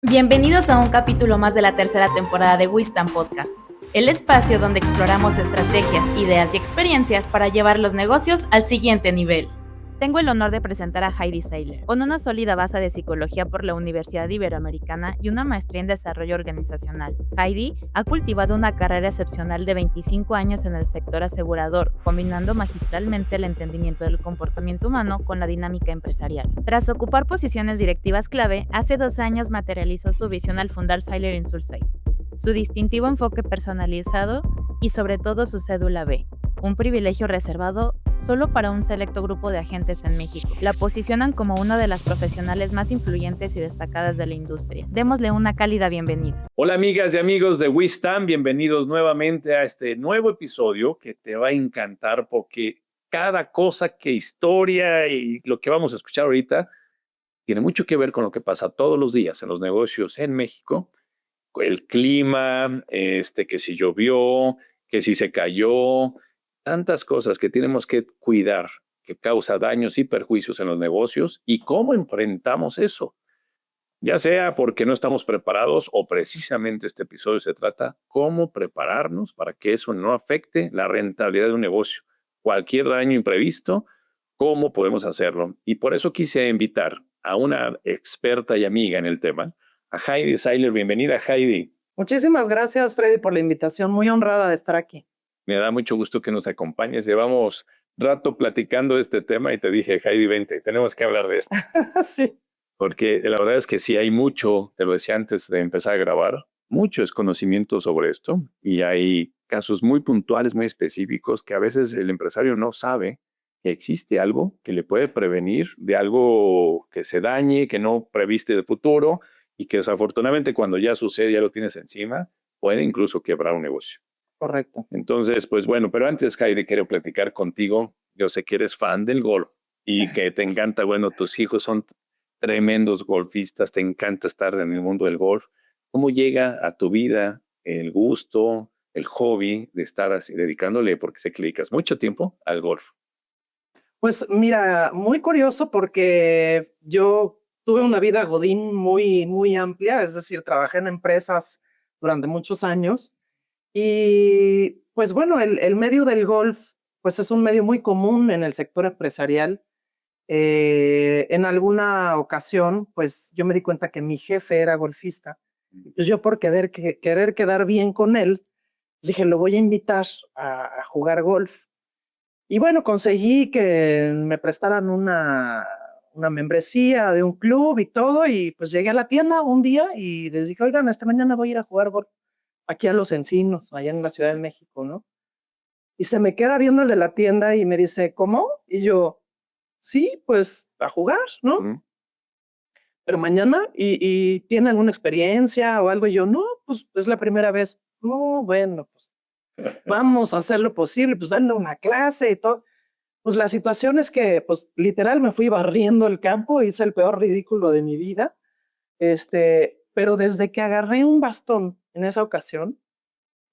Bienvenidos a un capítulo más de la tercera temporada de Wisdom Podcast, el espacio donde exploramos estrategias, ideas y experiencias para llevar los negocios al siguiente nivel. Tengo el honor de presentar a Heidi Seiler. Con una sólida base de psicología por la Universidad Iberoamericana y una maestría en desarrollo organizacional, Heidi ha cultivado una carrera excepcional de 25 años en el sector asegurador, combinando magistralmente el entendimiento del comportamiento humano con la dinámica empresarial. Tras ocupar posiciones directivas clave, hace 2 años materializó su visión al fundar Seiler Insurance, su distintivo enfoque personalizado y sobre todo su cédula B, un privilegio reservado solo para un selecto grupo de agentes en México. La posicionan como una de las profesionales más influyentes y destacadas de la industria. Démosle una cálida bienvenida. Hola amigas y amigos de Wisdom, bienvenidos nuevamente a este nuevo episodio que te va a encantar porque cada cosa que historia y lo que vamos a escuchar ahorita tiene mucho que ver con lo que pasa todos los días en los negocios en México. El clima, que si llovió, que si se cayó, tantas cosas que tenemos que cuidar que causa daños y perjuicios en los negocios y cómo enfrentamos eso. Ya sea porque no estamos preparados o precisamente este episodio se trata cómo prepararnos para que eso no afecte la rentabilidad de un negocio. Cualquier daño imprevisto, cómo podemos hacerlo. Y por eso quise invitar a una experta y amiga en el tema, a Heidi Seiler. Bienvenida, Heidi. Muchísimas gracias, Freddy, por la invitación. Muy honrada de estar aquí. Me da mucho gusto que nos acompañes. Llevamos rato platicando de este tema y te dije, Heidi, vente, tenemos que hablar de esto. Sí. Porque la verdad es que sí hay mucho, te lo decía antes de empezar a grabar, mucho desconocimiento sobre esto y hay casos muy puntuales, muy específicos que a veces el empresario no sabe que existe algo que le puede prevenir de algo que se dañe, que no previste de futuro y que desafortunadamente cuando ya sucede, ya lo tienes encima, puede incluso quebrar un negocio. Correcto. Entonces, pues bueno, pero antes, Heidi, quiero platicar contigo. Yo sé que eres fan del golf y que te encanta, bueno, tus hijos son tremendos golfistas, te encanta estar en el mundo del golf. ¿Cómo llega a tu vida el gusto, el hobby de estar así, dedicándole, porque sé que le dedicas mucho tiempo al golf? Pues mira, muy curioso porque yo tuve una vida godín muy amplia, es decir, trabajé en empresas durante muchos años y pues bueno, el medio del golf pues es un medio muy común en el sector empresarial. En alguna ocasión, pues yo me di cuenta que mi jefe era golfista. Pues yo por querer quedar bien con él, pues dije, lo voy a invitar a jugar golf. Y bueno, conseguí que me prestaran una membresía de un club y todo, y pues llegué a la tienda un día y les dije, oigan, esta mañana voy a ir a jugar golf aquí a Los Encinos, allá en la Ciudad de México, ¿no? Y se me queda viendo el de la tienda y me dice, ¿cómo? Y yo, sí, pues a jugar, ¿no? ¿Mm? Pero mañana, ¿y tiene alguna experiencia o algo? Y yo, no, pues es la primera vez. No, bueno, pues vamos a hacer lo posible, pues dando una clase y todo. Pues la situación es que, pues literal me fui barriendo el campo, hice el peor ridículo de mi vida. Pero desde que agarré un bastón en esa ocasión,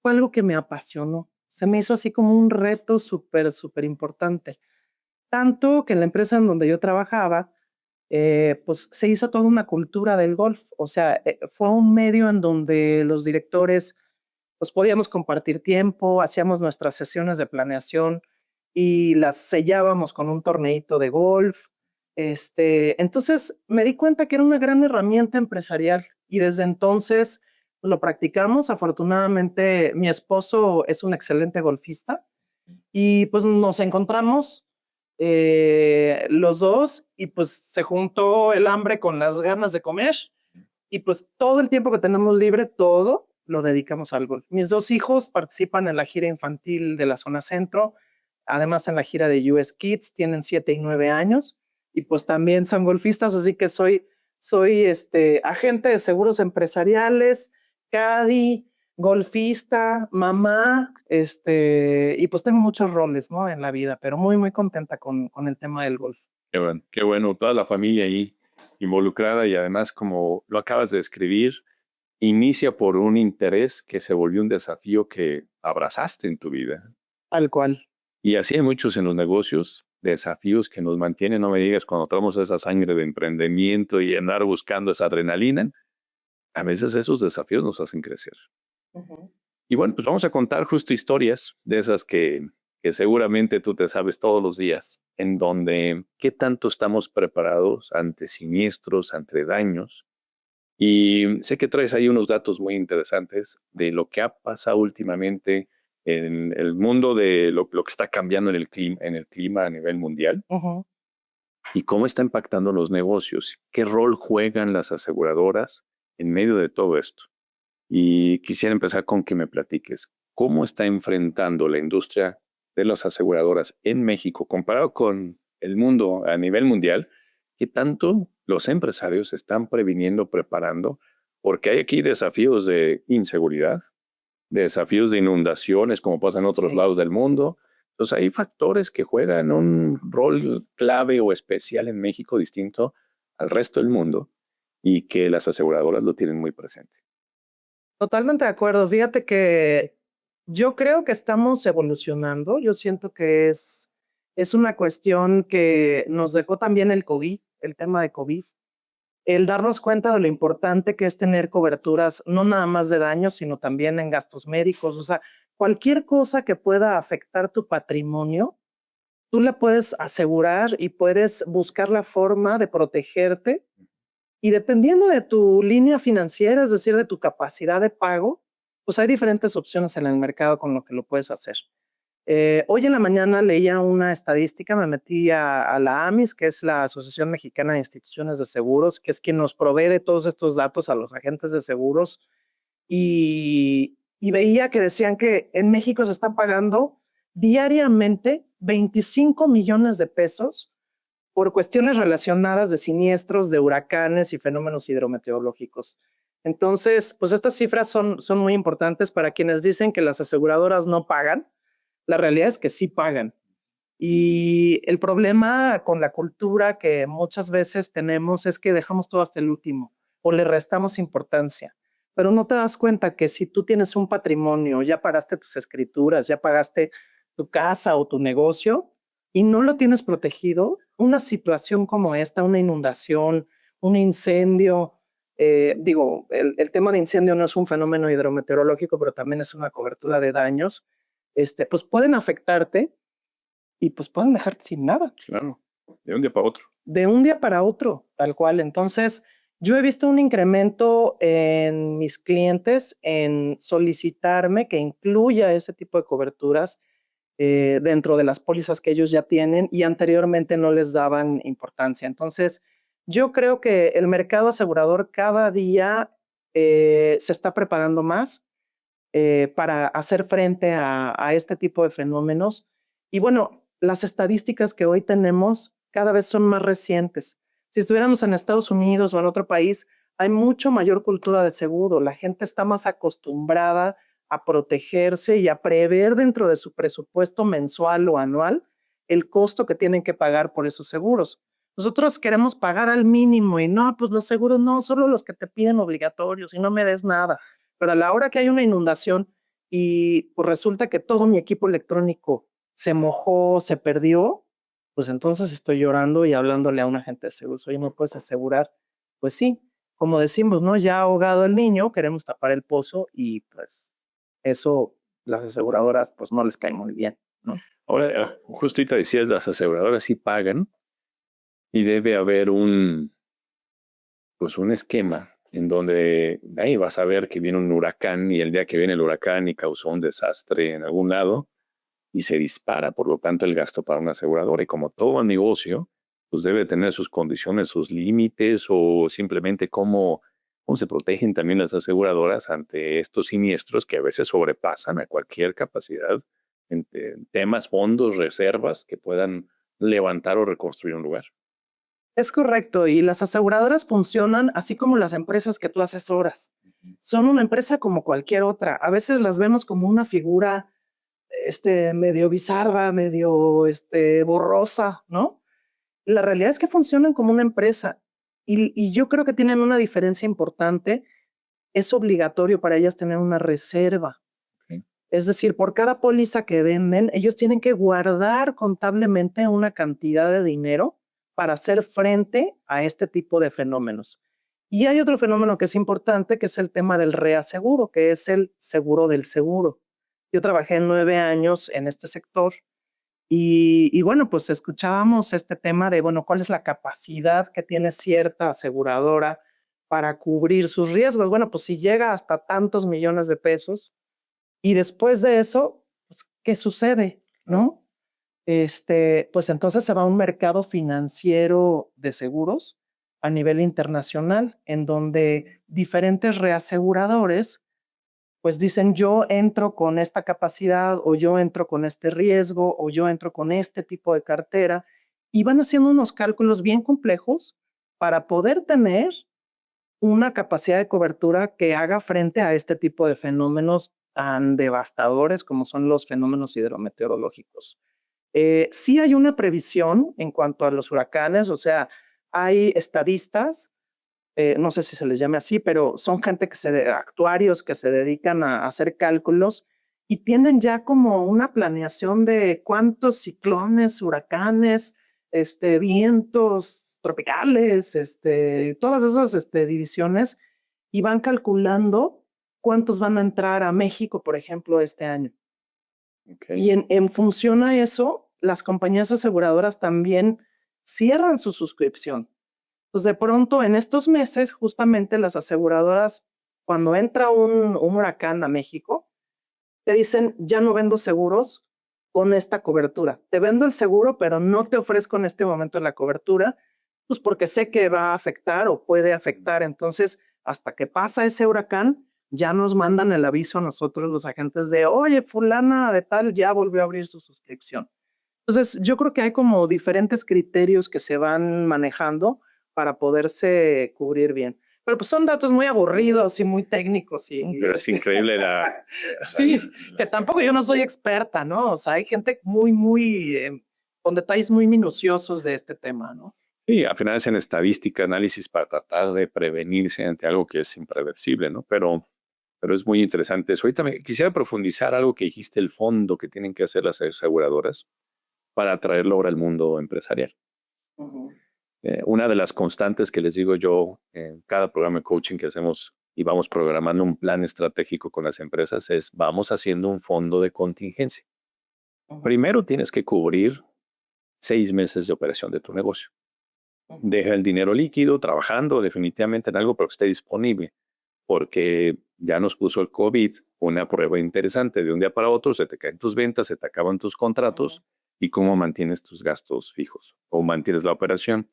fue algo que me apasionó. Se me hizo así como un reto súper importante. Tanto que en la empresa en donde yo trabajaba, pues se hizo toda una cultura del golf. O sea, fue un medio en donde los directores pues podíamos compartir tiempo, hacíamos nuestras sesiones de planeación y las sellábamos con un torneito de golf. Entonces me di cuenta que era una gran herramienta empresarial y desde entonces lo practicamos. Afortunadamente mi esposo es un excelente golfista y pues nos encontramos los dos y pues se juntó el hambre con las ganas de comer y pues todo el tiempo que tenemos libre, todo lo dedicamos al golf. Mis 2 hijos participan en la gira infantil de la zona centro, además en la gira de US Kids, tienen 7 y 9 años y pues también son golfistas, así que soy agente de seguros empresariales, caddy, golfista, mamá, y pues tengo muchos roles, ¿no? En la vida, pero muy contenta con el tema del golf. Qué bueno, toda la familia ahí involucrada y además, como lo acabas de describir, inicia por un interés que se volvió un desafío que abrazaste en tu vida. Tal cual. Y así hay muchos en los negocios, desafíos que nos mantienen, no me digas, cuando tenemos esa sangre de emprendimiento y andar buscando esa adrenalina, a veces esos desafíos nos hacen crecer. Ujú. Y bueno, pues vamos a contar justo historias de esas que seguramente tú te sabes todos los días, en donde qué tanto estamos preparados ante siniestros, ante daños. Y sé que traes ahí unos datos muy interesantes de lo que ha pasado últimamente en el mundo de lo que está cambiando en el clima a nivel mundial Ujú. y cómo está impactando los negocios, qué rol juegan las aseguradoras en medio de todo esto. Y quisiera empezar con que me platiques cómo está enfrentando la industria de las aseguradoras en México comparado con el mundo a nivel mundial, qué tanto los empresarios están previniendo, preparando, porque hay aquí desafíos de inseguridad, desafíos de inundaciones como pasa en otros Sí. lados del mundo. Entonces hay factores que juegan un rol clave o especial en México distinto al resto del mundo y que las aseguradoras lo tienen muy presente. Totalmente de acuerdo. Fíjate que yo creo que estamos evolucionando. Yo siento que es una cuestión que nos dejó también el COVID, el tema de COVID. El darnos cuenta de lo importante que es tener coberturas, no nada más de daños, sino también en gastos médicos. O sea, cualquier cosa que pueda afectar tu patrimonio, tú la puedes asegurar y puedes buscar la forma de protegerte. Y dependiendo de tu línea financiera, es decir, de tu capacidad de pago, pues hay diferentes opciones en el mercado con lo que lo puedes hacer. Hoy en la mañana leía una estadística, me metí a la AMIS, que es la Asociación Mexicana de Instituciones de Seguros, que es quien nos provee de todos estos datos a los agentes de seguros, y veía que decían que en México se están pagando diariamente 25 millones de pesos por cuestiones relacionadas de siniestros, de huracanes y fenómenos hidrometeorológicos. Entonces, pues estas cifras son muy importantes para quienes dicen que las aseguradoras no pagan. La realidad es que sí pagan. Y el problema con la cultura que muchas veces tenemos es que dejamos todo hasta el último o le restamos importancia. Pero no te das cuenta que si tú tienes un patrimonio, ya pagaste tus escrituras, ya pagaste tu casa o tu negocio y no lo tienes protegido, una situación como esta, una inundación, un incendio, digo, el tema de incendio no es un fenómeno hidrometeorológico, pero también es una cobertura de daños, pues pueden afectarte y pues pueden dejarte sin nada. Claro, de un día para otro. De un día para otro, tal cual. Entonces, yo he visto un incremento en mis clientes en solicitarme que incluya ese tipo de coberturas dentro de las pólizas que ellos ya tienen y anteriormente no les daban importancia. Entonces, yo creo que el mercado asegurador cada día se está preparando más para hacer frente a este tipo de fenómenos. Y bueno, las estadísticas que hoy tenemos cada vez son más recientes. Si estuviéramos en Estados Unidos o en otro país, hay mucho mayor cultura de seguro. La gente está más acostumbrada a protegerse y a prever dentro de su presupuesto mensual o anual el costo que tienen que pagar por esos seguros. Nosotros queremos pagar al mínimo y no, pues los seguros no, solo los que te piden obligatorios y no me des nada. Pero a la hora que hay una inundación y pues resulta que todo mi equipo electrónico se mojó, se perdió, pues entonces estoy llorando y hablándole a un agente de seguros. Oye, ¿me puedes asegurar? Pues sí, como decimos, ¿no? Ya ahogado el niño, queremos tapar el pozo y pues eso las aseguradoras pues no les cae muy bien, ¿no? Ahora, justo ahorita decías, las aseguradoras sí pagan y debe haber pues un esquema en donde ahí vas a ver que viene un huracán y el día que viene el huracán y causó un desastre en algún lado y se dispara, por lo tanto, el gasto para una aseguradora. Y como todo negocio, pues debe tener sus condiciones, sus límites o simplemente cómo se protegen también las aseguradoras ante estos siniestros que a veces sobrepasan a cualquier capacidad en temas, fondos, reservas que puedan levantar o reconstruir un lugar. Es correcto, y las aseguradoras funcionan así como las empresas que tú asesoras. Son una empresa como cualquier otra. A veces las vemos como una figura medio bizarra, medio borrosa, ¿no? La realidad es que funcionan como una empresa y yo creo que tienen una diferencia importante. Es obligatorio para ellas tener una reserva. Ok. Es decir, por cada póliza que venden, ellos tienen que guardar contablemente una cantidad de dinero para hacer frente a este tipo de fenómenos. Y hay otro fenómeno que es importante, que es el tema del reaseguro, que es el seguro del seguro. Yo trabajé 9 años en este sector y bueno, pues escuchábamos este tema de, bueno, ¿cuál es la capacidad que tiene cierta aseguradora para cubrir sus riesgos? Bueno, pues si llega hasta tantos millones de pesos y después de eso, pues, ¿qué sucede? ¿No? Pues entonces se va a un mercado financiero de seguros a nivel internacional, en donde diferentes reaseguradores pues dicen, yo entro con esta capacidad o yo entro con este riesgo o yo entro con este tipo de cartera y van haciendo unos cálculos bien complejos para poder tener una capacidad de cobertura que haga frente a este tipo de fenómenos tan devastadores como son los fenómenos hidrometeorológicos. Sí hay una previsión en cuanto a los huracanes, o sea, hay estadistas, no sé si se les llame así, pero son gente actuarios que se dedican a hacer cálculos y tienen ya como una planeación de cuántos ciclones, huracanes, vientos tropicales, todas esas divisiones y van calculando cuántos van a entrar a México, por ejemplo, este año. Okay. Y en función a eso, las compañías aseguradoras también cierran su suscripción. Pues de pronto en estos meses, justamente las aseguradoras, cuando entra un huracán a México, te dicen, ya no vendo seguros con esta cobertura. Te vendo el seguro, pero no te ofrezco en este momento la cobertura, pues porque sé que va a afectar o puede afectar. Entonces, hasta que pasa ese huracán, ya nos mandan el aviso a nosotros, los agentes, de, oye, fulana de tal ya volvió a abrir su suscripción. Entonces, yo creo que hay como diferentes criterios que se van manejando para poderse cubrir bien. Pero pues son datos muy aburridos y muy técnicos. Pero es increíble sí, que tampoco yo no soy experta, ¿no? O sea, hay gente con detalles muy minuciosos de este tema, ¿no? Sí, al final es en estadística, análisis para tratar de prevenirse ante algo que es impredecible, ¿no? Pero es muy interesante eso. Ahorita quisiera profundizar algo que dijiste, el fondo que tienen que hacer las aseguradoras para traerlo ahora al mundo empresarial. Uh-huh. Una de las constantes que les digo yo en cada programa de coaching que hacemos y vamos programando un plan estratégico con las empresas es vamos haciendo un fondo de contingencia. Uh-huh. Primero tienes que cubrir 6 meses de operación de tu negocio. Uh-huh. Deja el dinero líquido trabajando definitivamente en algo pero que esté disponible, porque ya nos puso el COVID una prueba interesante. De un día para otro se te caen tus ventas, se te acaban tus contratos. Uh-huh. Y cómo mantienes tus gastos fijos o mantienes la operación.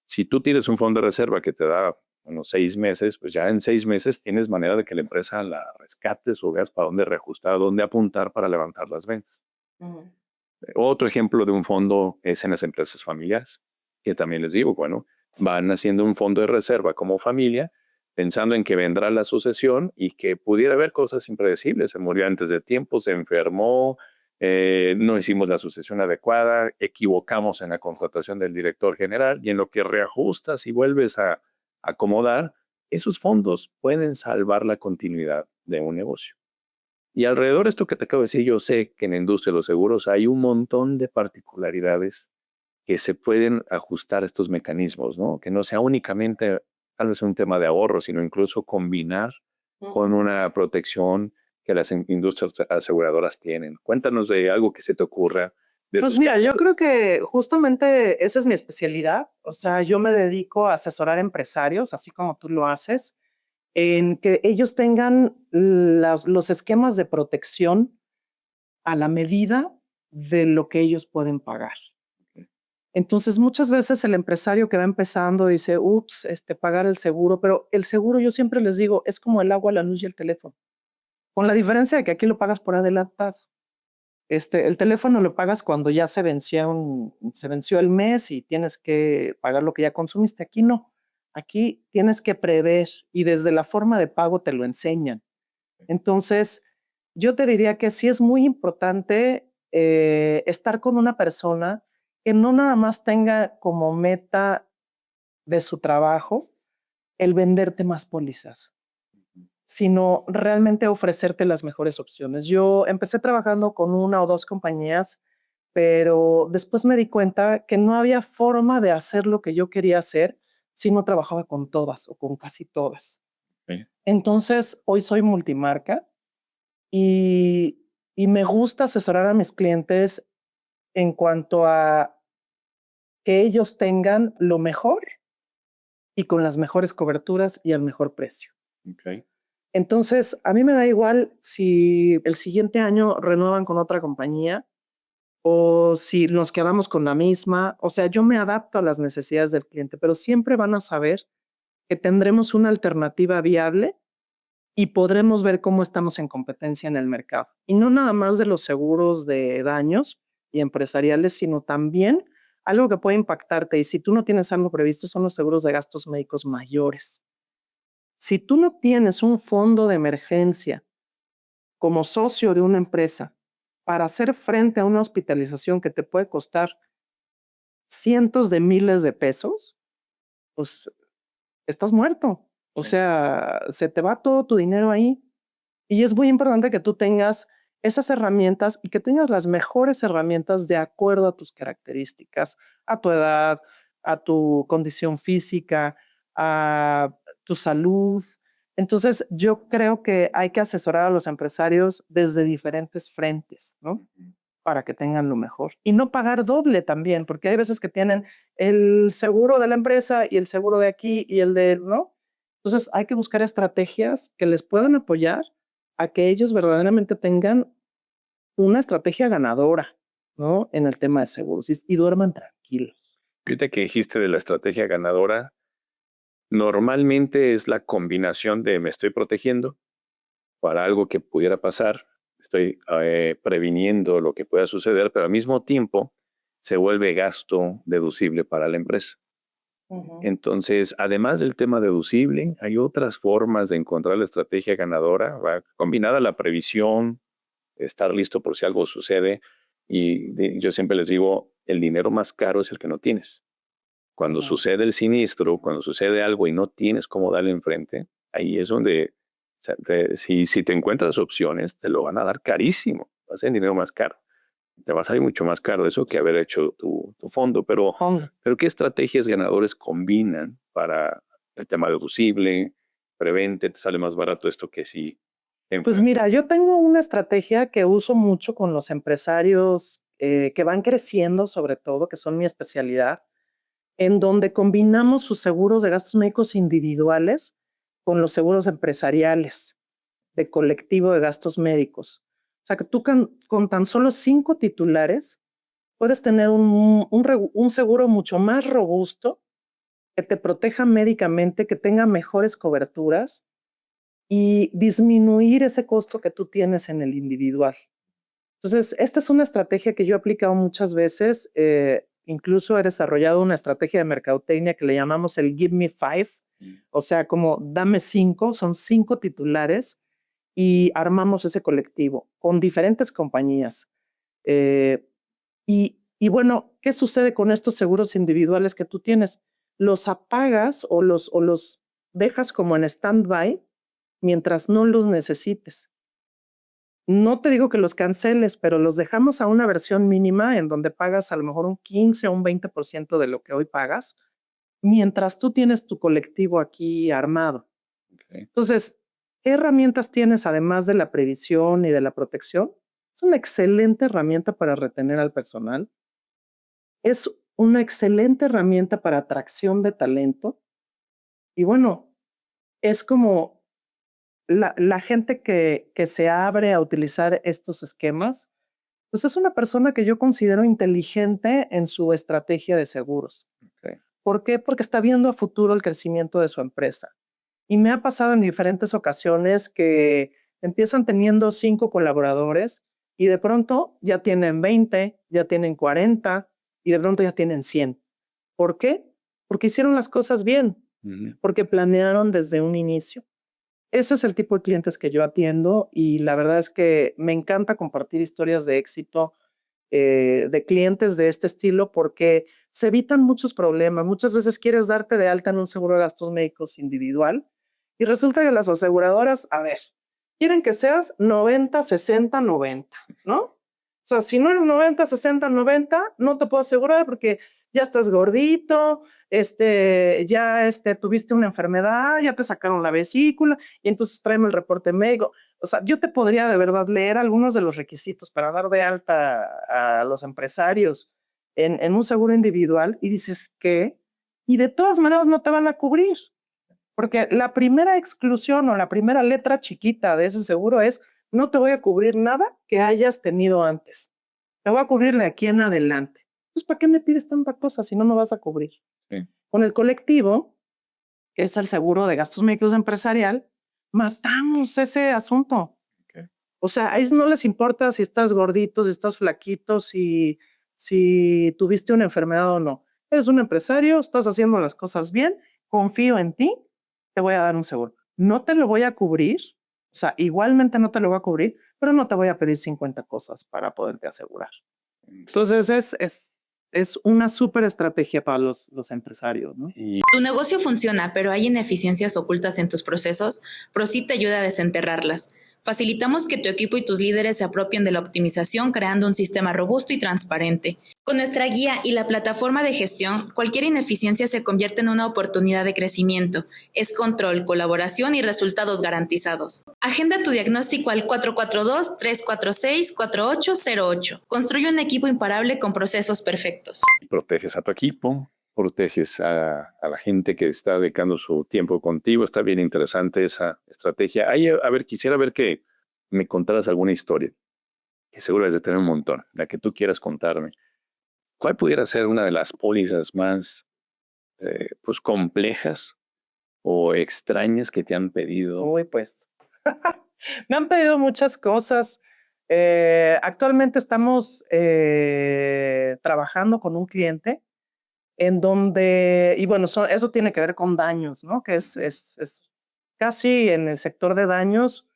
Si tú tienes un fondo de reserva que te da 6 meses, pues ya en 6 meses tienes manera de que la empresa la rescates o veas para dónde reajustar, dónde apuntar para levantar las ventas. Uh-huh. Otro ejemplo de un fondo es en las empresas familiares, que también les digo, bueno, van haciendo un fondo de reserva como familia, pensando en que vendrá la sucesión y que pudiera haber cosas impredecibles. Se murió antes de tiempo, se enfermó, no hicimos la sucesión adecuada, equivocamos en la contratación del director general y en lo que reajustas y vuelves a acomodar, esos fondos pueden salvar la continuidad de un negocio. Y alrededor de esto que te acabo de decir, yo sé que en la industria de los seguros hay un montón de particularidades que se pueden ajustar a estos mecanismos, ¿no? Que no sea únicamente tal vez un tema de ahorro, sino incluso combinar con una protección que las industrias aseguradoras tienen. Cuéntanos de algo que se te ocurra. Pues mira, yo creo que justamente esa es mi especialidad. O sea, yo me dedico a asesorar empresarios, así como tú lo haces, en que ellos tengan los esquemas de protección a la medida de lo que ellos pueden pagar. Entonces, muchas veces el empresario que va empezando dice, ups, pagar el seguro, pero el seguro yo siempre les digo, es como el agua, la luz y el teléfono. Con la diferencia de que aquí lo pagas por adelantado. El teléfono lo pagas cuando ya se venció el mes y tienes que pagar lo que ya consumiste. Aquí no. Aquí tienes que prever y desde la forma de pago te lo enseñan. Entonces, yo te diría que sí es muy importante estar con una persona que no nada más tenga como meta de su trabajo el venderte más pólizas, sino realmente ofrecerte las mejores opciones. Yo empecé trabajando con 1 o 2 compañías, pero después me di cuenta que no había forma de hacer lo que yo quería hacer sí no trabajaba con todas o con casi todas. Sí. Entonces, hoy soy multimarca y, y me gusta asesorar a mis clientes en cuanto a que ellos tengan lo mejor y con las mejores coberturas y al mejor precio. Okay. Entonces, a mí me da igual si el siguiente año renuevan con otra compañía o si nos quedamos con la misma. O sea, yo me adapto a las necesidades del cliente, pero siempre van a saber que tendremos una alternativa viable y podremos ver cómo estamos en competencia en el mercado. Y no nada más de los seguros de daños y empresariales, sino también algo que puede impactarte. Y si tú no tienes algo previsto, son los seguros de gastos médicos mayores. Si tú no tienes un fondo de emergencia como socio de una empresa para hacer frente a una hospitalización que te puede costar cientos de miles de pesos, pues estás muerto. O sea, se te va todo tu dinero ahí. Y es muy importante que tú tengas esas herramientas y que tengas las mejores herramientas de acuerdo a tus características, a tu edad, a tu condición física, a tu salud. Entonces, yo creo que hay que asesorar a los empresarios desde diferentes frentes, ¿no? Para que tengan lo mejor. Y no pagar doble también, porque hay veces que tienen el seguro de la empresa y el seguro de aquí y el de, ¿no? Entonces, hay que buscar estrategias que les puedan apoyar a que ellos verdaderamente tengan una estrategia ganadora, ¿no? En el tema de seguros y duerman tranquilos. Ahorita que dijiste de la estrategia ganadora, normalmente es la combinación de me estoy protegiendo para algo que pudiera pasar, estoy previniendo lo que pueda suceder, pero al mismo tiempo se vuelve gasto deducible para la empresa. Entonces, además del tema deducible, hay otras formas de encontrar la estrategia ganadora, va combinada la previsión, estar listo por si algo sucede. Y yo siempre les digo, el dinero más caro es el que no tienes. Cuando sucede el siniestro, cuando sucede algo y no tienes cómo darle enfrente, ahí es donde, si te encuentras opciones, te lo van a dar carísimo. Va a ser el dinero más caro. Te va a salir mucho más caro eso que haber hecho tu fondo. Pero ¿qué estrategias ganadores combinan para el tema deducible, prevente, te sale más barato esto que si? Pues mira, yo tengo una estrategia que uso mucho con los empresarios que van creciendo, sobre todo, que son mi especialidad, en donde combinamos sus seguros de gastos médicos individuales con los seguros empresariales de colectivo de gastos médicos. O sea, que tú con tan solo 5 titulares puedes tener un seguro mucho más robusto, que te proteja médicamente, que tenga mejores coberturas y disminuir ese costo que tú tienes en el individual. Entonces, esta es una estrategia que yo he aplicado muchas veces. Incluso he desarrollado una estrategia de mercadotecnia que le llamamos el Give Me Five. O sea, como dame 5, son 5 titulares y armamos ese colectivo con diferentes compañías. Y bueno, ¿qué sucede con estos seguros individuales que tú tienes? Los apagas o los dejas como en stand-by mientras no los necesites. No te digo que los canceles, pero los dejamos a una versión mínima en donde pagas a lo mejor un 15 o un 20% de lo que hoy pagas, mientras tú tienes tu colectivo aquí armado. Okay. Entonces, ¿qué herramientas tienes además de la previsión y de la protección? Es una excelente herramienta para retener al personal. Es una excelente herramienta para atracción de talento. Y bueno, es como la gente que se abre a utilizar estos esquemas, pues es una persona que yo considero inteligente en su estrategia de seguros. Okay. ¿Por qué? Porque está viendo a futuro el crecimiento de su empresa. Y me ha pasado en diferentes ocasiones que empiezan teniendo 5 colaboradores y de pronto ya tienen 20, ya tienen 40 y de pronto ya tienen 100. ¿Por qué? Porque hicieron las cosas bien, porque planearon desde un inicio. Ese es el tipo de clientes que yo atiendo y la verdad es que me encanta compartir historias de éxito de clientes de este estilo porque se evitan muchos problemas. Muchas veces quieres darte de alta en un seguro de gastos médicos individual y resulta que las aseguradoras, a ver, quieren que seas 90, 60, 90, ¿no? O sea, si no eres 90, 60, 90, no te puedo asegurar porque ya estás gordito, tuviste una enfermedad, ya te sacaron la vesícula y entonces tráeme el reporte médico. O sea, yo te podría de verdad leer algunos de los requisitos para dar de alta a los empresarios en un seguro individual y dices, ¿qué? Y de todas maneras no te van a cubrir, porque la primera exclusión o la primera letra chiquita de ese seguro es, no te voy a cubrir nada que hayas tenido antes. Te voy a cubrir de aquí en adelante. Pues, ¿para qué me pides tanta cosa si no me vas a cubrir? Sí. Con el colectivo, que es el seguro de gastos médicos empresarial, matamos ese asunto. Okay. O sea, a ellos no les importa si estás gordito, si estás flaquito, si tuviste una enfermedad o no. Eres un empresario, estás haciendo las cosas bien, confío en ti, te voy a dar un seguro. No te lo voy a cubrir, o sea, igualmente no te lo voy a cubrir, pero no te voy a pedir 50 cosas para poderte asegurar. Entonces, es una súper estrategia para los empresarios, ¿no? Tu negocio funciona, pero hay ineficiencias ocultas en tus procesos. Prosid te ayuda a desenterrarlas. Facilitamos que tu equipo y tus líderes se apropien de la optimización creando un sistema robusto y transparente. Con nuestra guía y la plataforma de gestión, cualquier ineficiencia se convierte en una oportunidad de crecimiento. Es control, colaboración y resultados garantizados. Agenda tu diagnóstico al 442-346-4808. Construye un equipo imparable con procesos perfectos. Proteges a tu equipo, proteges a la gente que está dedicando su tiempo contigo. Está bien interesante esa estrategia. Ahí, a ver, quisiera ver que me contaras alguna historia, que seguro es de tener un montón, la que tú quieras contarme. ¿Cuál pudiera ser una de las pólizas más pues complejas o extrañas que te han pedido? Uy, pues, me han pedido muchas cosas. Actualmente estamos trabajando con un cliente en donde, y bueno, eso tiene que ver con daños, ¿no? Que es casi en el sector de daños,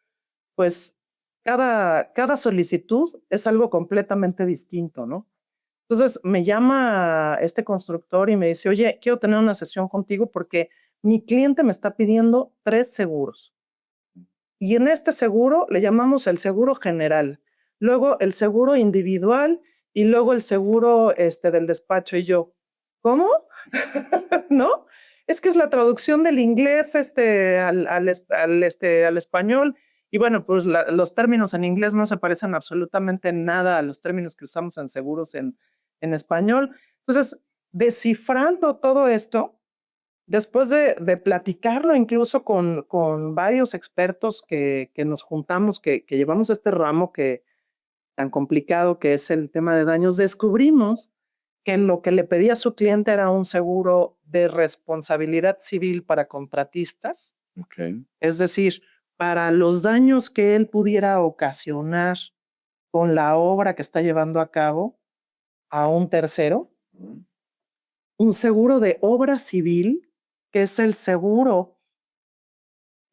pues cada solicitud es algo completamente distinto, ¿no? Entonces me llama este constructor y me dice, oye, quiero tener una sesión contigo porque mi cliente me está pidiendo 3 seguros. Y en este seguro le llamamos el seguro general, luego el seguro individual y luego el seguro del despacho. Y yo, ¿cómo? ¿No? Es que es la traducción del inglés al español. Y bueno, pues los términos en inglés no se parecen absolutamente nada a los términos que usamos en seguros en español. Entonces, descifrando todo esto, después de platicarlo incluso con varios expertos que nos juntamos, que llevamos este ramo tan complicado que es el tema de daños, descubrimos que lo que le pedía a su cliente era un seguro de responsabilidad civil para contratistas. Okay. Es decir, para los daños que él pudiera ocasionar con la obra que está llevando a cabo a un tercero, un seguro de obra civil, que es el seguro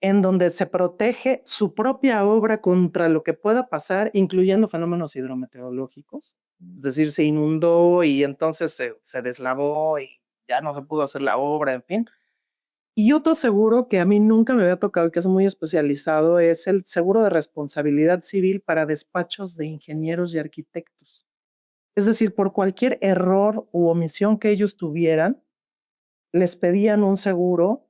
en donde se protege su propia obra contra lo que pueda pasar, incluyendo fenómenos hidrometeorológicos. Es decir, se inundó y entonces se deslavó y ya no se pudo hacer la obra, en fin. Y otro seguro que a mí nunca me había tocado y que es muy especializado es el seguro de responsabilidad civil para despachos de ingenieros y arquitectos. Es decir, por cualquier error u omisión que ellos tuvieran, les pedían un seguro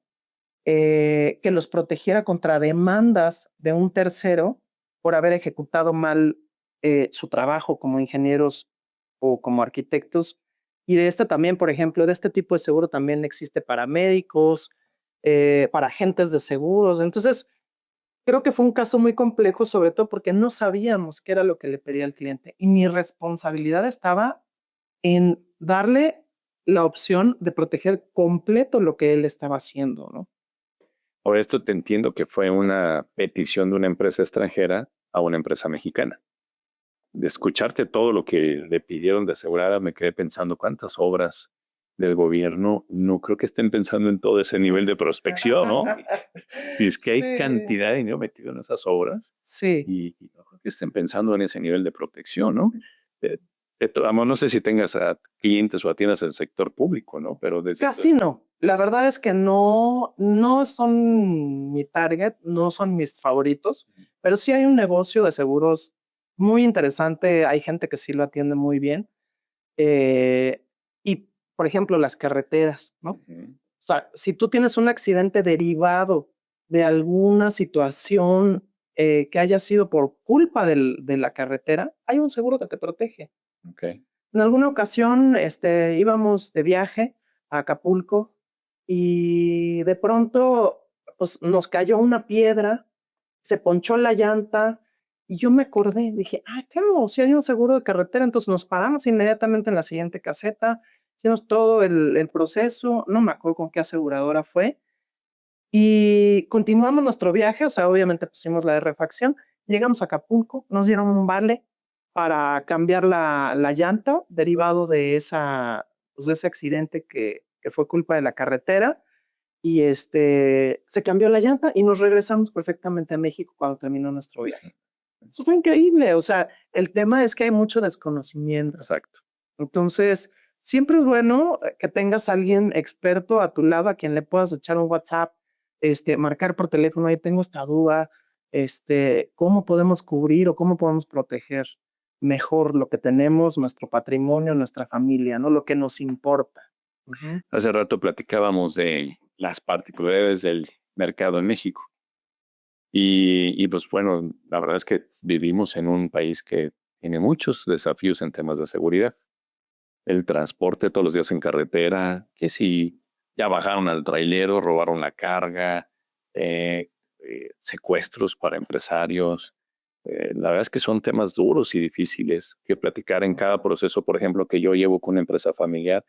que los protegiera contra demandas de un tercero por haber ejecutado mal su trabajo como ingenieros o como arquitectos. Y de también, por ejemplo, de este tipo de seguro también existe para médicos, para agentes de seguros. Entonces, creo que fue un caso muy complejo, sobre todo porque no sabíamos qué era lo que le pedía al cliente. Y mi responsabilidad estaba en darle la opción de proteger completo lo que él estaba haciendo, ¿no? Ahora, esto te entiendo que fue una petición de una empresa extranjera a una empresa mexicana. De escucharte todo lo que le pidieron de asegurar, me quedé pensando cuántas obras del gobierno no creo que estén pensando en todo ese nivel de prospección, ¿no? Y es que hay cantidad de dinero metido en esas obras. Sí. Y no creo que estén pensando en ese nivel de protección, ¿no? No sé si tengas a clientes o atiendas el sector público, ¿no? Pero casi no. La verdad es que no son mi target, no son mis favoritos, pero sí hay un negocio de seguros muy interesante. Hay gente que sí lo atiende muy bien. Y por ejemplo, las carreteras, ¿no? Ujú. O sea, si tú tienes un accidente derivado de alguna situación que haya sido por culpa de la carretera, hay un seguro que te protege. Ok. En alguna ocasión íbamos de viaje a Acapulco y de pronto pues, nos cayó una piedra, se ponchó la llanta y yo me acordé, dije, claro, si hay un seguro de carretera, entonces nos paramos inmediatamente en la siguiente caseta, hicimos todo el proceso, no me acuerdo con qué aseguradora fue, y continuamos nuestro viaje, o sea, obviamente pusimos la de refacción, llegamos a Acapulco, nos dieron un vale para cambiar la llanta derivado de pues, de ese accidente que fue culpa de la carretera. Y se cambió la llanta y nos regresamos perfectamente a México cuando terminó nuestro Pues viaje. sí. Eso fue increíble. O sea, el tema es que hay mucho desconocimiento. Exacto. Entonces, siempre es bueno que tengas a alguien experto a tu lado a quien le puedas echar un WhatsApp, marcar por teléfono, ahí tengo esta duda, cómo podemos cubrir o cómo podemos proteger mejor lo que tenemos, nuestro patrimonio, nuestra familia, ¿no? Lo que nos importa. Ujú. Hace rato platicábamos de las particularidades del mercado en México. Y pues bueno, la verdad es que vivimos en un país que tiene muchos desafíos en temas de seguridad. El transporte todos los días en carretera, que si ya bajaron al trailero, robaron la carga, secuestros para empresarios. La verdad es que son temas duros y difíciles que platicar en cada proceso, por ejemplo, que yo llevo con una empresa familiar.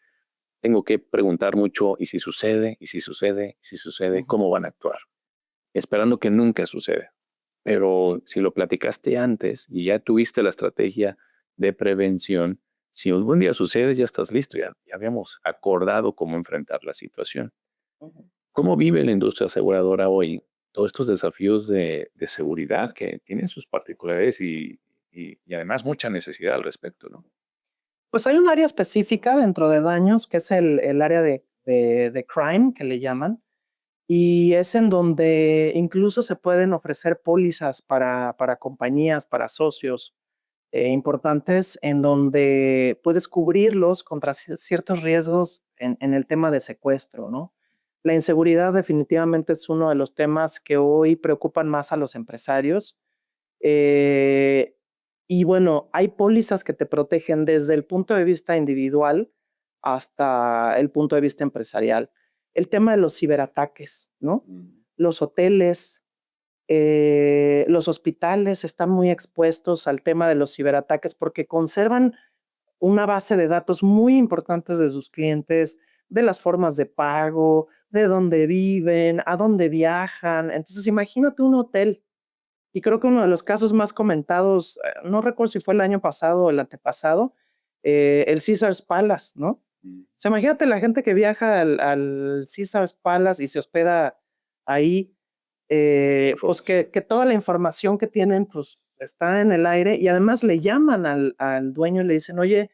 Tengo que preguntar mucho, ¿y si sucede? ¿Y si sucede? ¿Y si sucede? Ujú. ¿Cómo van a actuar? Esperando que nunca suceda. Pero si lo platicaste antes y ya tuviste la estrategia de prevención, si algún día sucede, ya estás listo, ya habíamos acordado cómo enfrentar la situación. Ujú. ¿Cómo vive la industria aseguradora hoy todos estos desafíos de seguridad que tienen sus particularidades y además mucha necesidad al respecto, ¿no? Pues hay un área específica dentro de daños que es el área de crime, que le llaman, y es en donde incluso se pueden ofrecer pólizas para compañías, para socios importantes, en donde puedes cubrirlos contra ciertos riesgos en el tema de secuestro, ¿no? La inseguridad definitivamente es uno de los temas que hoy preocupan más a los empresarios. Eh, y bueno, hay pólizas que te protegen desde el punto de vista individual hasta el punto de vista empresarial. El tema de los ciberataques, ¿no? Los hoteles, los hospitales están muy expuestos al tema de los ciberataques porque conservan una base de datos muy importantes de sus clientes, de las formas de pago, de dónde viven, a dónde viajan. Entonces, imagínate un hotel. Y creo que uno de los casos más comentados, no recuerdo si fue el año pasado o el antepasado, el Caesars Palace, ¿no? O sea, imagínate la gente que viaja al Caesars Palace y se hospeda ahí, pues que toda la información que tienen pues está en el aire y además le llaman al dueño y le dicen, oye,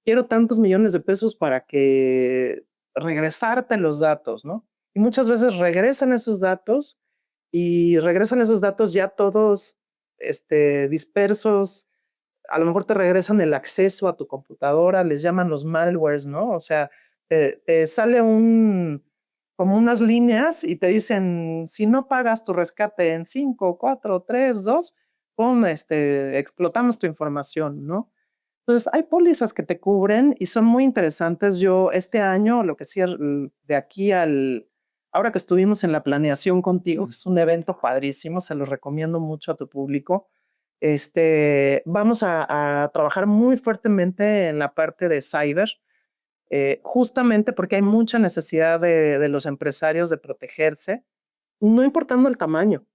quiero tantos millones de pesos para que regresarte los datos, ¿no? Y muchas veces regresan esos datos ya todos dispersos. A lo mejor te regresan el acceso a tu computadora, les llaman los malwares, ¿no? O sea, te sale como unas líneas y te dicen, si no pagas tu rescate en 5, 4, 3, 2, pum, explotamos tu información, ¿no? Entonces, hay pólizas que te cubren y son muy interesantes. Yo este año, lo que sí, de aquí ahora que estuvimos en la planeación contigo, que es un evento padrísimo, se los recomiendo mucho a tu público. Vamos a trabajar muy fuertemente en la parte de cyber, justamente porque hay mucha necesidad de los empresarios de protegerse, no importando el tamaño.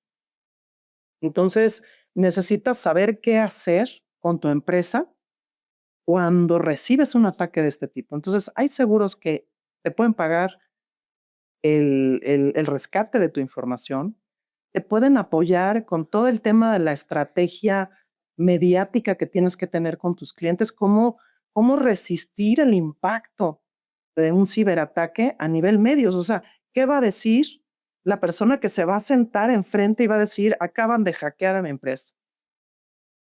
Entonces, necesitas saber qué hacer con tu empresa cuando recibes un ataque de este tipo. Entonces, hay seguros que te pueden pagar el rescate de tu información, te pueden apoyar con todo el tema de la estrategia mediática que tienes que tener con tus clientes, cómo resistir el impacto de un ciberataque a nivel medios. O sea, ¿qué va a decir la persona que se va a sentar enfrente y va a decir, acaban de hackear a mi empresa?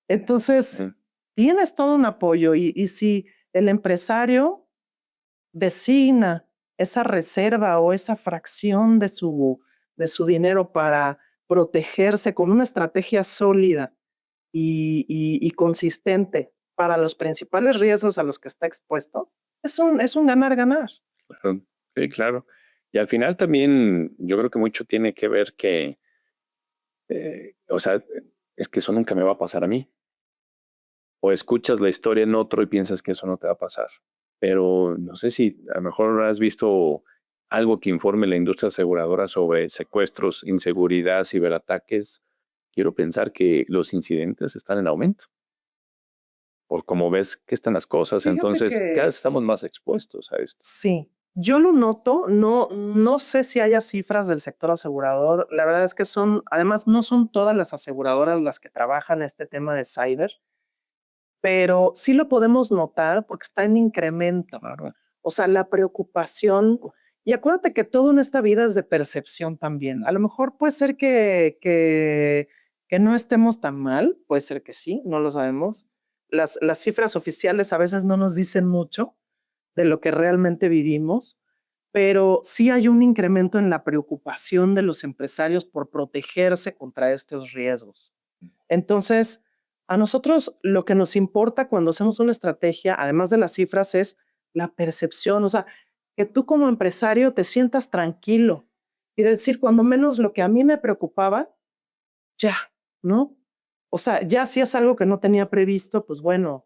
Entonces, Mm. tienes todo un apoyo y si el empresario designa esa reserva o esa fracción de su dinero para protegerse con una estrategia sólida y consistente para los principales riesgos a los que está expuesto, es un ganar-ganar. Claro. Sí, claro. Y al final también yo creo que mucho tiene que ver que, o sea, es que eso nunca me va a pasar a mí. O escuchas la historia en otro y piensas que eso no te va a pasar. Pero no sé si a lo mejor has visto algo que informe la industria aseguradora sobre secuestros, inseguridad, ciberataques. Quiero pensar que los incidentes están en aumento. Por cómo ves que están las cosas, Fíjate entonces cada que vez estamos más expuestos a esto. sí, yo lo noto, no sé si haya cifras del sector asegurador. La verdad es que además no son todas las aseguradoras las que trabajan este tema de cyber, pero sí lo podemos notar porque está en incremento. Claro. O sea, la preocupación. Y acuérdate que todo en esta vida es de percepción también. A lo mejor puede ser que no estemos tan mal, puede ser que sí, no lo sabemos. Las cifras oficiales a veces no nos dicen mucho de lo que realmente vivimos, pero sí hay un incremento en la preocupación de los empresarios por protegerse contra estos riesgos. Entonces, a nosotros lo que nos importa cuando hacemos una estrategia, además de las cifras, es la percepción, o sea, que tú como empresario te sientas tranquilo y decir, cuando menos lo que a mí me preocupaba, ya, ¿no? O sea, ya si es algo que no tenía previsto, pues bueno,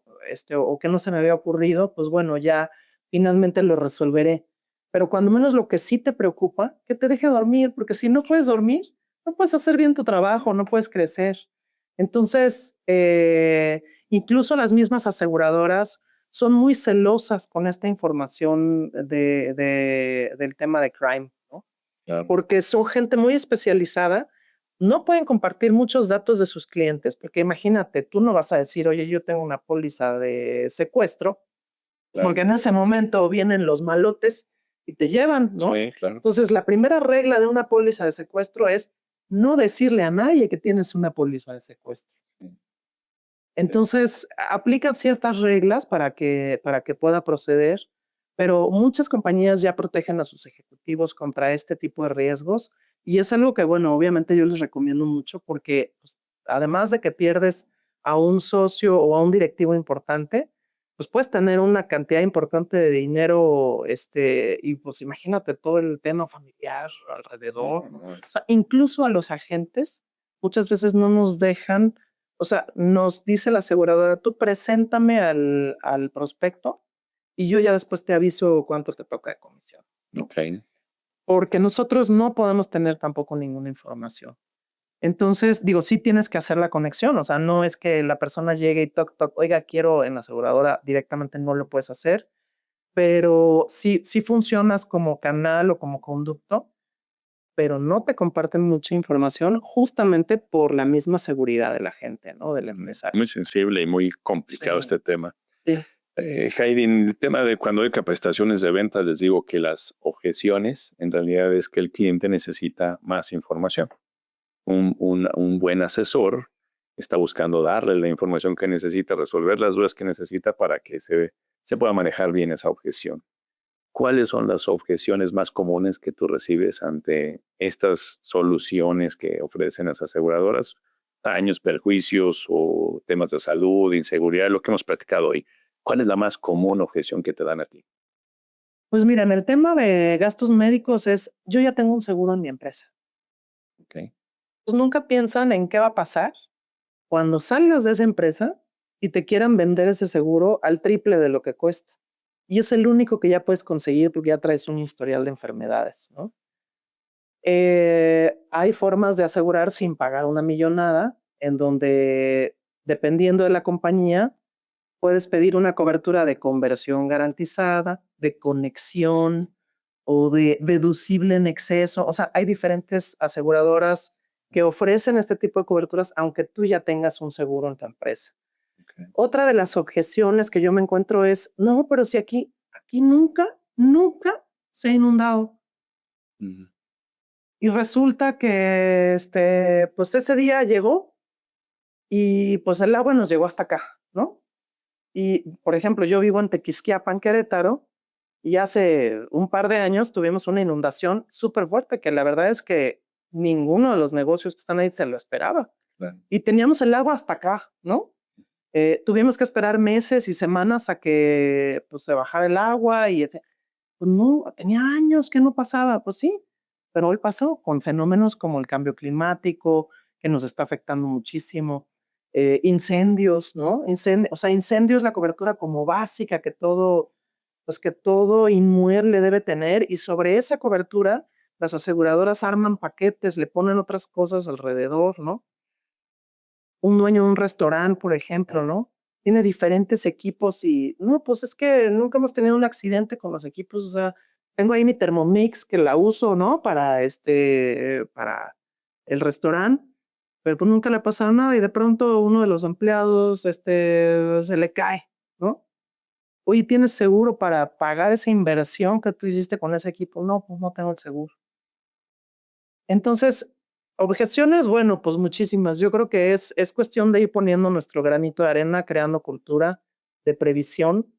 o que no se me había ocurrido, pues bueno, ya finalmente lo resolveré. Pero cuando menos lo que sí te preocupa, que te deje dormir, porque si no puedes dormir, no puedes hacer bien tu trabajo, no puedes crecer. Entonces, incluso las mismas aseguradoras son muy celosas con esta información del tema de crime, ¿no? Claro. Porque son gente muy especializada, no pueden compartir muchos datos de sus clientes, porque imagínate, tú no vas a decir, oye, yo tengo una póliza de secuestro, Claro. porque en ese momento vienen los malotes y te llevan, ¿no? Sí, claro. Entonces, la primera regla de una póliza de secuestro es no decirle a nadie que tienes una póliza de secuestro. Entonces, aplican ciertas reglas para que pueda proceder, pero muchas compañías ya protegen a sus ejecutivos contra este tipo de riesgos y es algo que, bueno, obviamente yo les recomiendo mucho porque pues, además de que pierdes a un socio o a un directivo importante, pues puedes tener una cantidad importante de dinero, y pues imagínate todo el tema familiar alrededor. No, O sea, incluso a los agentes muchas veces no nos dejan, o sea, nos dice la aseguradora, tú preséntame al prospecto y yo ya después te aviso cuánto te toca de comisión, ok. porque nosotros no podemos tener tampoco ninguna información. Entonces, digo, sí tienes que hacer la conexión, o sea, no es que la persona llegue y toc, toc, oiga, quiero en la aseguradora, directamente no lo puedes hacer, pero sí funcionas como canal o como conducto, pero no te comparten mucha información justamente por la misma seguridad de la gente, ¿no? Del empresario. Muy sensible y muy complicado Sí. este tema. Sí. Heidi, en el tema de cuando hay capacitaciones de ventas, les digo que las objeciones en realidad es que el cliente necesita más información. Un buen asesor está buscando darle la información que necesita, resolver las dudas que necesita para que se pueda manejar bien esa objeción. ¿Cuáles son las objeciones más comunes que tú recibes ante estas soluciones que ofrecen las aseguradoras? Daños, perjuicios o temas de salud, inseguridad, lo que hemos platicado hoy. ¿Cuál es la más común objeción que te dan a ti? Pues mira, en el tema de gastos médicos yo ya tengo un seguro en mi empresa. Okay. Pues nunca piensan en qué va a pasar cuando salgas de esa empresa y te quieran vender ese seguro al triple de lo que cuesta. Y es el único que ya puedes conseguir porque ya traes un historial de enfermedades, ¿no? Hay formas de asegurar sin pagar una millonada, en donde, dependiendo de la compañía, puedes pedir una cobertura de conversión garantizada, de conexión o de deducible en exceso. O sea, hay diferentes aseguradoras que ofrecen este tipo de coberturas, aunque tú ya tengas un seguro en tu empresa. Okay. Otra de las objeciones que yo me encuentro es, no, pero si aquí nunca se ha inundado. Uh-huh. Y resulta que, pues ese día llegó y pues el agua nos llegó hasta acá, ¿no? Y, por ejemplo, yo vivo en Tequisquiapan, Querétaro, Y hace un par de años tuvimos una inundación súper fuerte que la verdad es que ninguno de los negocios que están ahí se lo esperaba. Claro. Y teníamos el agua hasta acá, ¿no? Tuvimos que esperar meses y semanas a que pues, se bajara el agua y pues no, tenía años que no pasaba, pues sí, pero hoy pasó con fenómenos como el cambio climático, que nos está afectando muchísimo, incendios, ¿no? O sea, incendios, la cobertura como básica pues que todo inmueble debe tener, y sobre esa cobertura las aseguradoras arman paquetes, le ponen otras cosas alrededor, ¿no? Un dueño de un restaurante, por ejemplo, ¿no? Tiene diferentes equipos y no, pues es que nunca hemos tenido un accidente con los equipos. O sea, tengo ahí mi Thermomix que la uso, ¿no? Para el restaurante, pero pues nunca le ha pasado nada y de pronto uno de los empleados, se le cae, ¿no? Oye, ¿tienes seguro para pagar esa inversión que tú hiciste con ese equipo? No, pues no tengo el seguro. Entonces, objeciones, bueno, pues muchísimas. Yo creo que es cuestión de ir poniendo nuestro granito de arena, creando cultura de previsión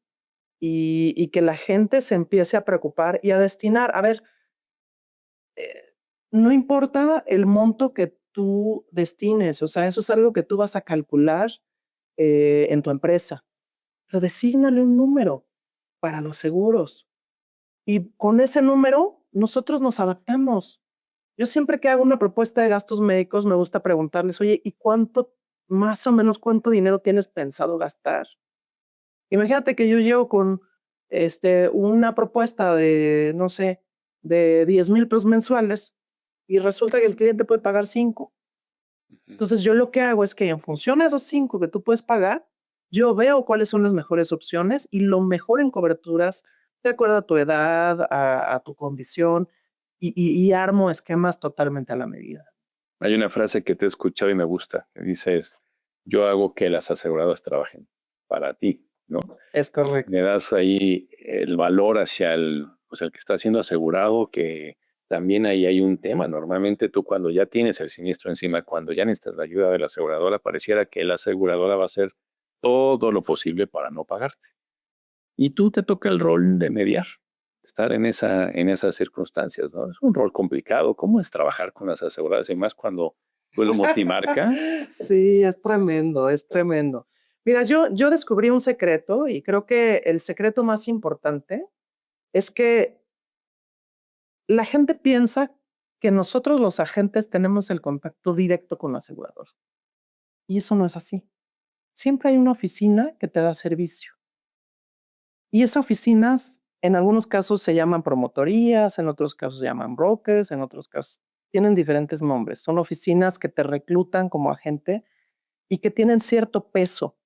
y que la gente se empiece a preocupar y a destinar. A ver, no importa el monto que tú destines, o sea, eso es algo que tú vas a calcular en tu empresa, pero desígnale un número para los seguros y con ese número nosotros nos adaptamos. Yo siempre que hago una propuesta de gastos médicos me gusta preguntarles, oye, ¿y más o menos cuánto dinero tienes pensado gastar? Imagínate que yo llego con una propuesta de, no sé, de 10,000 pesos mensuales y resulta que el cliente puede pagar 5. Entonces yo lo que hago es que en función de esos 5 que tú puedes pagar, yo veo cuáles son las mejores opciones y lo mejor en coberturas de acuerdo a tu edad, a tu condición y armo esquemas totalmente a la medida. Hay una frase que te he escuchado y me gusta, que dices, yo hago que las aseguradoras trabajen para ti, ¿no? Es correcto. Le das ahí el valor hacia pues el que está siendo asegurado, que también ahí hay un tema. Normalmente tú cuando ya tienes el siniestro encima, cuando ya necesitas la ayuda de la aseguradora, pareciera que la aseguradora va a hacer todo lo posible para no pagarte. Y tú te toca el rol de mediar, estar en esas circunstancias, ¿no? Es un rol complicado. ¿Cómo es trabajar con las aseguradoras? Y más cuando tú lo multimarca. Sí, es tremendo, es tremendo. Mira, yo descubrí un secreto y creo que el secreto más importante es que la gente piensa que nosotros los agentes tenemos el contacto directo con la aseguradora. Y eso no es así. Siempre hay una oficina que te da servicio. Y esas oficinas, en algunos casos se llaman promotorías, en otros casos se llaman brokers, en otros casos tienen diferentes nombres. Son oficinas que te reclutan como agente y que tienen cierto peso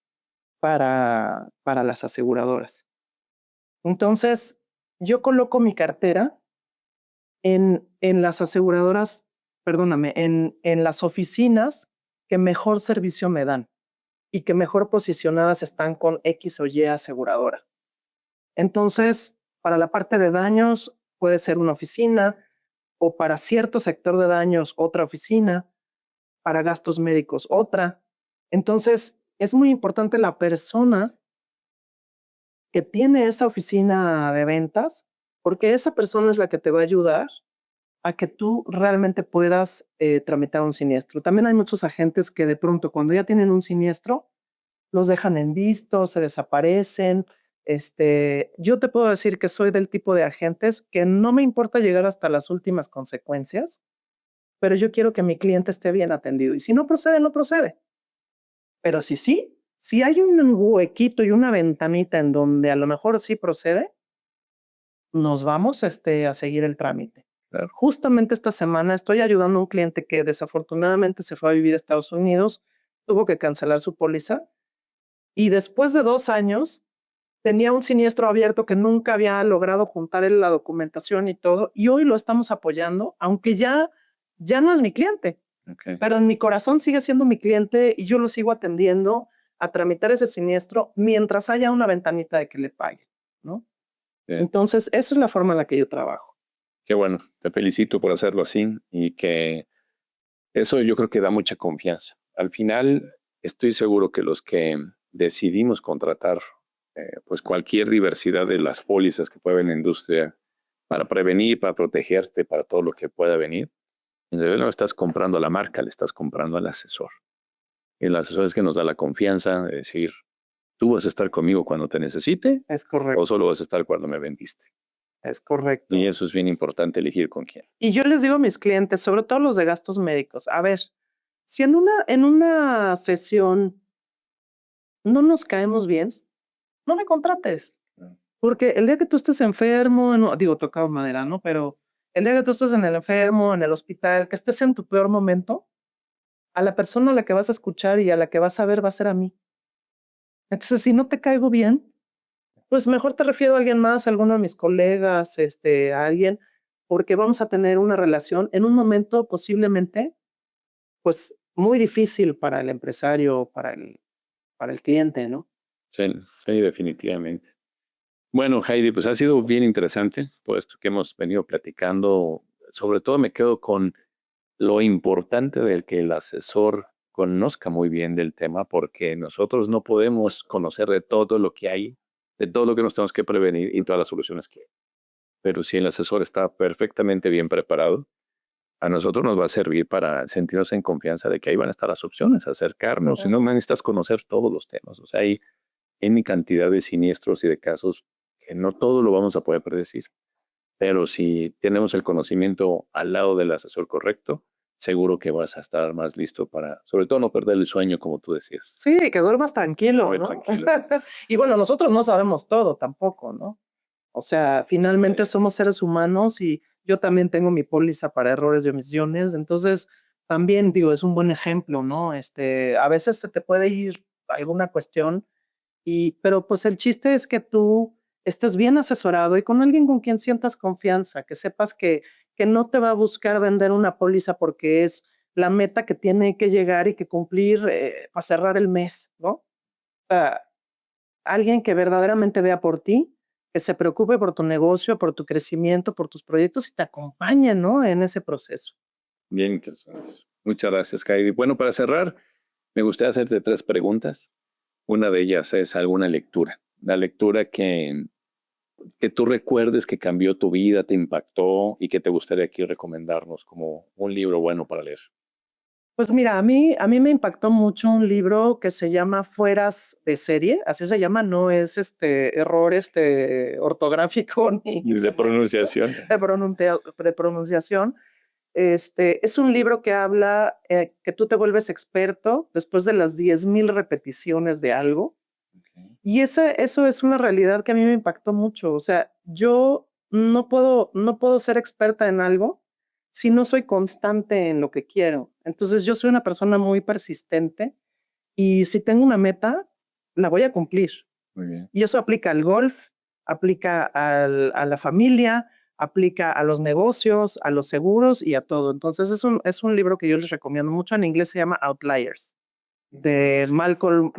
para las aseguradoras. Entonces, yo coloco mi cartera en las aseguradoras, perdóname, en las oficinas que mejor servicio me dan y que mejor posicionadas están con X o Y aseguradora. Entonces, para la parte de daños puede ser una oficina o para cierto sector de daños otra oficina, para gastos médicos otra. Entonces, es muy importante la persona que tiene esa oficina de ventas, porque esa persona es la que te va a ayudar a que tú realmente puedas tramitar un siniestro. También hay muchos agentes que de pronto cuando ya tienen un siniestro, los dejan en visto, se desaparecen. Yo te puedo decir que soy del tipo de agentes que no me importa llegar hasta las últimas consecuencias, pero yo quiero que mi cliente esté bien atendido. Y si no procede, no procede. Pero si hay un huequito y una ventanita en donde a lo mejor sí procede, nos vamos a seguir el trámite. Claro. Justamente esta semana estoy ayudando a un cliente que desafortunadamente se fue a vivir a Estados Unidos, tuvo que cancelar su póliza y después de 2 años tenía un siniestro abierto que nunca había logrado juntar la documentación y todo, y hoy lo estamos apoyando, aunque ya no es mi cliente, Okay. pero en mi corazón sigue siendo mi cliente y yo lo sigo atendiendo a tramitar ese siniestro mientras haya una ventanita de que le pague, ¿no? Bien. Entonces, esa es la forma en la que yo trabajo. Qué bueno, te felicito por hacerlo así y que eso yo creo que da mucha confianza. Al final, estoy seguro que los que decidimos contratar pues cualquier diversidad de las pólizas que puede haber en la industria para prevenir, para protegerte, para todo lo que pueda venir. En realidad no estás comprando a la marca, le estás comprando al asesor. Y el asesor es que nos da la confianza de decir, tú vas a estar conmigo cuando te necesite Es correcto. o solo vas a estar cuando me vendiste. Es correcto. Y eso es bien importante, elegir con quién. Y yo les digo a mis clientes, sobre todo los de gastos médicos, a ver, si en una sesión no nos caemos bien, no me contrates. Porque el día que tú estés enfermo, digo, tocado madera, ¿no? Pero el día que tú estés en el enfermo, en el hospital, que estés en tu peor momento, a la persona a la que vas a escuchar y a la que vas a ver va a ser a mí. Entonces, si no te caigo bien, pues mejor te refiero a alguien más, a alguno de mis colegas, a alguien, porque vamos a tener una relación en un momento posiblemente, pues, muy difícil para el empresario, para el cliente, ¿no? Sí, sí, definitivamente. Bueno, Heidi, pues ha sido bien interesante por esto que hemos venido platicando. Sobre todo me quedo con lo importante del que el asesor conozca muy bien del tema, porque nosotros no podemos conocer de todo lo que hay, de todo lo que nos tenemos que prevenir y todas las soluciones que hay. Pero si el asesor está perfectamente bien preparado, a nosotros nos va a servir para sentirnos en confianza de que ahí van a estar las opciones, acercarnos. Si no necesitas conocer todos los temas. O sea, hay N cantidad de siniestros y de casos que no todo lo vamos a poder predecir. Pero si tenemos el conocimiento al lado del asesor correcto, seguro que vas a estar más listo para, sobre todo, no perder el sueño, como tú decías. Sí, que duermas tranquilo, Muy ¿no? tranquilo. Y bueno, nosotros no sabemos todo tampoco, ¿no? O sea, finalmente somos seres humanos y yo también tengo mi póliza para errores y omisiones. Entonces, también digo, es un buen ejemplo, ¿no? A veces se te puede ir alguna cuestión pero pues el chiste es que tú estés bien asesorado y con alguien con quien sientas confianza, que sepas que no te va a buscar vender una póliza porque es la meta que tiene que llegar y que cumplir para cerrar el mes, ¿no? O sea, alguien que verdaderamente vea por ti, que se preocupe por tu negocio, por tu crecimiento, por tus proyectos y te acompañe, ¿no? En ese proceso. Bien interesante. Muchas gracias, Heidi. Bueno, para cerrar, me gustaría hacerte 3 preguntas. Una de ellas es alguna lectura. La lectura que tú recuerdes que cambió tu vida, te impactó y que te gustaría aquí recomendarnos como un libro bueno para leer. Pues mira, a mí me impactó mucho un libro que se llama Fueras de serie, así se llama, no es error ortográfico ni Y de pronunciación. de pronunciación. Es un libro que habla que tú te vuelves experto después de las 10,000 repeticiones de algo. Y eso es una realidad que a mí me impactó mucho. O sea, yo no puedo ser experta en algo si no soy constante en lo que quiero. Entonces, yo soy una persona muy persistente y si tengo una meta, la voy a cumplir. Muy bien. Y eso aplica al golf, aplica a la familia, aplica a los negocios, a los seguros y a todo. Entonces, es un libro que yo les recomiendo mucho. En inglés se llama Outliers, de Malcolm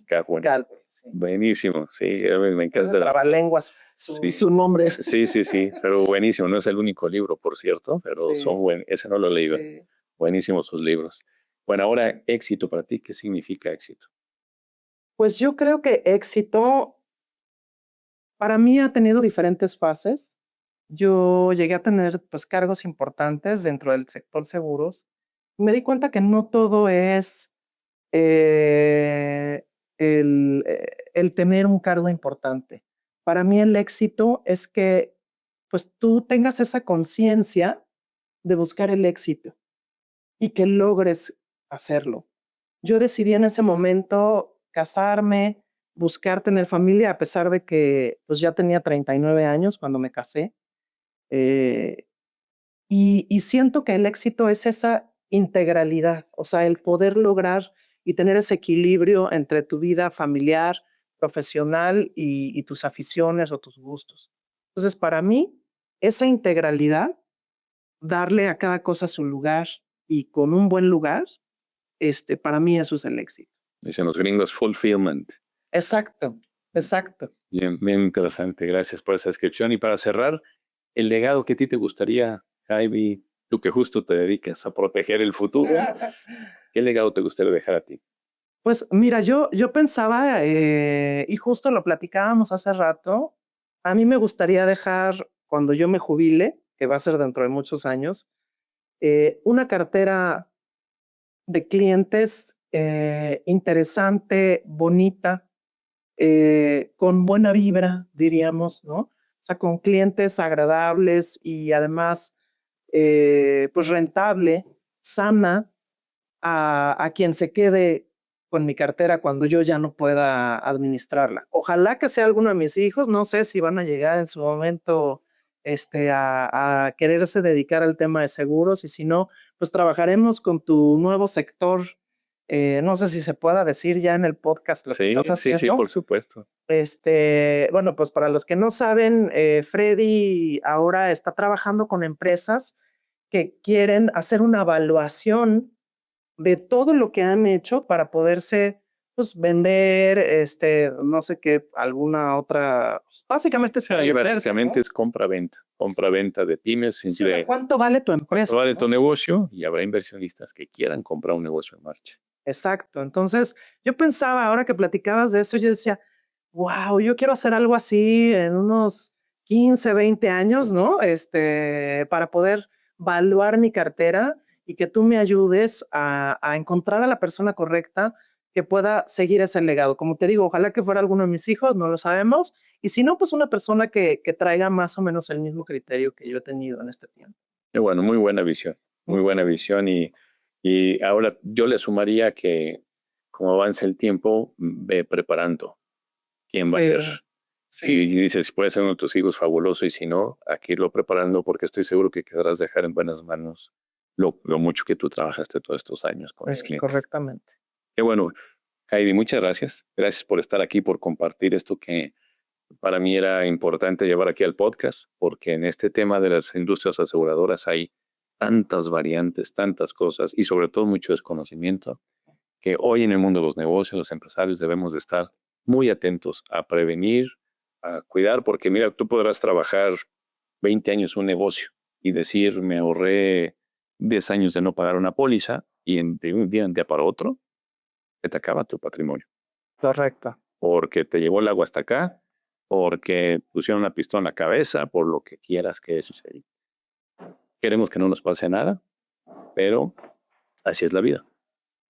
Gladwell. Sí. Buenísimo, sí, Sí. me Es de encanta. trabalenguas, Sí. su nombre. Sí, sí, sí, pero buenísimo. No es el único libro, por cierto, pero Sí. son buenos. Ese no lo he leído. Sí. Buenísimos sus libros. Bueno, ahora éxito para ti. ¿Qué significa éxito? Pues yo creo que éxito para mí ha tenido diferentes fases. Yo llegué a tener pues cargos importantes dentro del sector seguros. Me di cuenta que no todo es eh, el tener un cargo importante. Para mí el éxito es que pues tú tengas esa conciencia de buscar el éxito y que logres hacerlo. Yo decidí en ese momento casarme, buscar tener familia, a pesar de que pues ya tenía 39 años cuando me casé. eh, y siento que el éxito es esa integralidad, o sea, el poder lograr y tener ese equilibrio entre tu vida familiar, profesional y tus aficiones o tus gustos. Entonces, para mí, esa integralidad, darle a cada cosa su lugar y con un buen lugar, para mí eso es el éxito. Dicen los gringos fulfillment. Exacto, exacto. Bien, bien interesante. Gracias por esa descripción. Y para cerrar, el legado que a ti te gustaría, Jaime, tú que justo te dedicas a proteger el futuro, ¿qué legado te gustaría dejar a ti? Pues mira, yo pensaba, y justo lo platicábamos hace rato, a mí me gustaría dejar, cuando yo me jubile, que va a ser dentro de muchos años, una cartera de clientes interesante, bonita, con buena vibra, diríamos, ¿no? O sea, con clientes agradables y además, pues rentable, sana, a quien se quede con mi cartera cuando yo ya no pueda administrarla. Ojalá que sea alguno de mis hijos, no sé si van a llegar en su momento a quererse dedicar al tema de seguros y si no, pues trabajaremos con tu nuevo sector. No sé si se pueda decir ya en el podcast lo que Sí, estás sí, sí, haciendo. por supuesto. Bueno, pues para los que no saben, Freddy ahora está trabajando con empresas que quieren hacer una evaluación de todo lo que han hecho para poderse, pues, vender, no sé qué, alguna otra, pues, básicamente es para venderse, Básicamente ¿no? es compra-venta de pymes. Sí, o sea, Simple, ¿cuánto vale tu empresa? vale ¿No? tu negocio y habrá inversionistas que quieran comprar un negocio en marcha. Exacto. Entonces, yo pensaba, ahora que platicabas de eso, yo decía, wow, yo quiero hacer algo así en unos 15, 20 años, ¿no? Para poder evaluar mi cartera y que tú me ayudes a encontrar a la persona correcta que pueda seguir ese legado. Como te digo, ojalá que fuera alguno de mis hijos, no lo sabemos. Y si no, pues una persona que traiga más o menos el mismo criterio que yo he tenido en este tiempo. Y bueno, muy buena visión y ahora yo le sumaría que como avanza el tiempo, ve preparando quién va a ser. Sí. Si dices, si puede ser uno de tus hijos, fabuloso, y si no, aquí irlo preparando porque estoy seguro que quedarás dejar en buenas manos lo mucho que tú trabajaste todos estos años con los clientes. Correctamente. Qué bueno, Heidi, muchas gracias. Gracias por estar aquí, por compartir esto que para mí era importante llevar aquí al podcast, porque en este tema de las industrias aseguradoras hay tantas variantes, tantas cosas y sobre todo mucho desconocimiento que hoy en el mundo de los negocios, los empresarios debemos de estar muy atentos a prevenir, a cuidar, porque mira, tú podrás trabajar 20 años en un negocio y decir, me ahorré 10 años de no pagar una póliza y de un día para otro se te acaba tu patrimonio, Correcto. porque te llevó el agua hasta acá, porque pusieron una pistola en la cabeza, por lo que quieras que suceda. Queremos que no nos pase nada, pero así es la vida.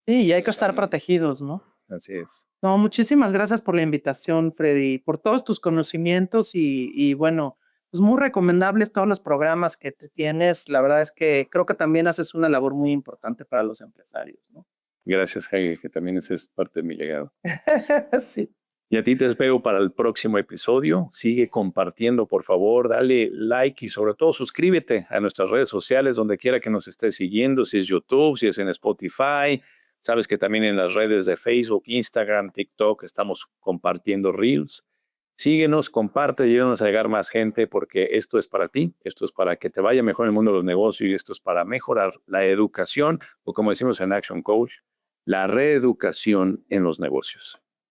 Sí, y hay que estar protegidos, ¿no? Así es. No, muchísimas gracias por la invitación, Freddy, por todos tus conocimientos y bueno, pues muy recomendables todos los programas que tú tienes. La verdad es que creo que también haces una labor muy importante para los empresarios, ¿no? Gracias, Heidi, que también ese es parte de mi legado. Sí. Y a ti te espero para el próximo episodio. Sigue compartiendo, por favor, dale like y sobre todo suscríbete a nuestras redes sociales, donde quiera que nos estés siguiendo, si es YouTube, si es en Spotify. Sabes que también en las redes de Facebook, Instagram, TikTok estamos compartiendo Reels. Síguenos, comparte, ayúdanos a llegar más gente porque esto es para ti, esto es para que te vaya mejor en el mundo de los negocios y esto es para mejorar la educación o como decimos en Action Coach, la reeducación en los negocios.